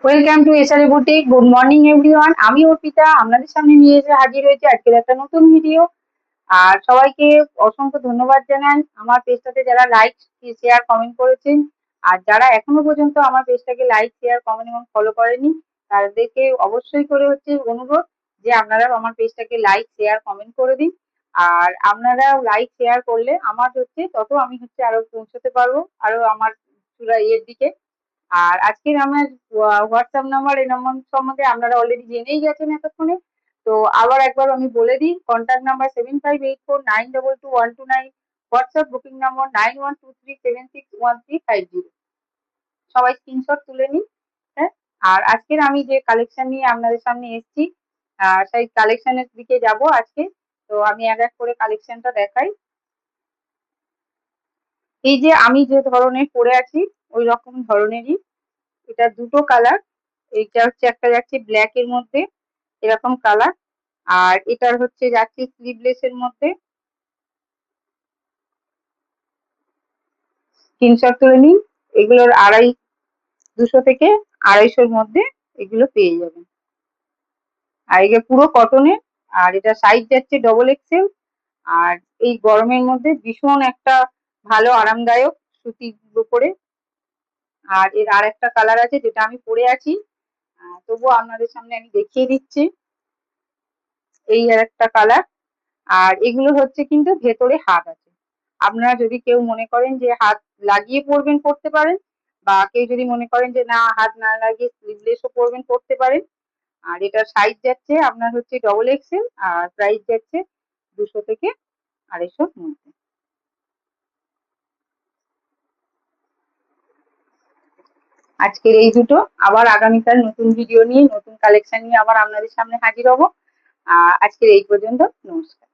Welcome to SRA boutique. Good morning everyone. আমি অর্পিতা আপনাদের সামনে নিয়ে এসে হাজির হয়েছে আজকের একটা নতুন ভিডিও। আর সবাইকে অসংখ্য ধন্যবাদ জানাই আমার পেজটাতে যারা লাইক শেয়ার কমেন্ট করেছেন। আর যারা এখনো পর্যন্ত আমার পেজটাকে লাইক শেয়ার কমেন্ট এবং ফলো করেনি তাদেরকে অবশ্যই করে হচ্ছে অনুরোধ যে আপনারা আমার পেজটাকে লাইক শেয়ার কমেন্ট করে দিন। আর আপনারা লাইক শেয়ার করলে আমার হচ্ছে তত আমি হচ্ছে আরো পৌঁছতে পারবো আরো আমার ইয়ের দিকে। আর আজকের আমার হোয়াটসঅ্যাপ নাম্বার, এই নম্বর সম্বন্ধে আপনারা অলরেডি জেনেই গেছেন এতক্ষণে। তো আবার একবার আমি বলে দিই, কন্ট্যাক্ট নাম্বার 7584922129, হোয়াটসঅ্যাপ বুকিং নম্বর 9123761350। সবাই স্ক্রিনশট তুলে নিন। হ্যাঁ, আর আজকের আমি যে কালেকশন নিয়ে আপনাদের সামনে এসেছি সেই কালেকশনের দিকে যাব আজকে। তো আমি এক এক করে কালেকশনটা দেখাই। এই যে আমি যে ধরনের পরে আছি ওই রকম ধরনেরই, এটা দুটো কালার। এইটা হচ্ছে একটা যাচ্ছে ব্ল্যাক এর মধ্যে এরকম কালার, আর এটার হচ্ছে যাচ্ছে স্লিভলেস এর মধ্যে। স্ক্রিনশট তুলে নিন। এগুলোর 200 থেকে 250-র মধ্যে এগুলো পেয়ে যাবেন। আর এটা পুরো কটনের, আর এটা সাইজ যাচ্ছে ডবল এক্সেল। আর এই গরমের মধ্যে ভীষণ একটা ভালো আরামদায়ক সুতির উপরে। আর এর আর একটা কালার আছে যেটা আমি পরে আছি, তবুও আপনাদের সামনে আমি দেখিয়ে দিচ্ছি। এই আর একটা কালার। আর এগুলো হচ্ছে কিন্তু ভেতরে হাত আছে। আপনারা যদি কেউ মনে করেন যে হাত লাগিয়ে পরবেন পরতে পারেন, বা কেউ যদি মনে করেন যে না হাত না লাগিয়ে স্লিভলেসও পরবেন পরতে পারেন। আর এটার সাইজ যাচ্ছে আপনার হচ্ছে ডবল এক্সেল, আর প্রাইস যাচ্ছে 200 থেকে 250-র মধ্যে। আজকের এই দুটো। আবার আগামীকাল নতুন ভিডিও নিয়ে নতুন কালেকশন নিয়ে আবার আপনাদের সামনে হাজির হব। আজকের এই পর্যন্ত। নমস্কার।